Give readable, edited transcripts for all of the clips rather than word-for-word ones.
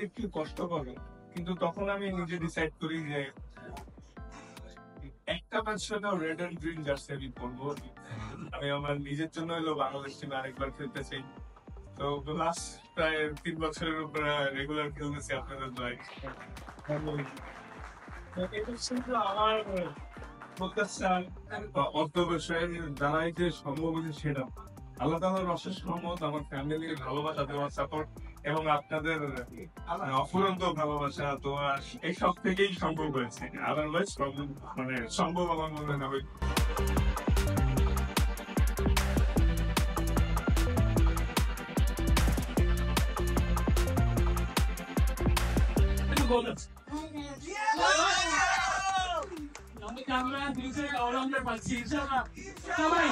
একটু কষ্ট করে, কিন্তু তখন আমি নিজে ডিসাইড করি যে একটা ম্যাচ শুধু রেড এন্ড গ্রিন জার্সি আমি পরবো। আমি আমার নিজের জন্য হলো বাংলাদেশ টিমে আরেকবার খেলতে চাই। তো লাস্ট প্রায় 3 বছরের উপরে রেগুলার খেলতেছি আপনাদের দয়। আমার প্রত্যাশা বা অধ্যবসায় দ্বারাই যে সম্ভব হয়েছে সেটা আল্লাহ তাআলার অশেষ রহমত, আমার ফ্যামিলির ভালোবাসা, তোমার সাপোর্ট এবং আপনাদের অফুরন্ত ভালোবাসা, তোমার এই সব থেকেই সম্ভব হয়েছে। আদারওয়াইজ মানে সম্ভব আমার মনে না হয়। আমরা দুজন অলরাউন্ডার পাচ্ছি ইনশাআল্লাহ সবাই।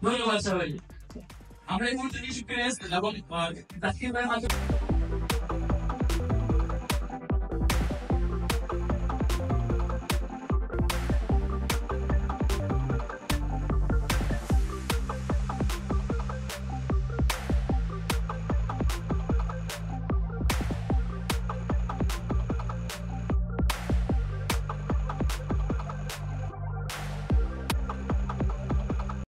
ধন্যবাদ সবাই। আমরা এই মুহূর্তে নিয়ে এবং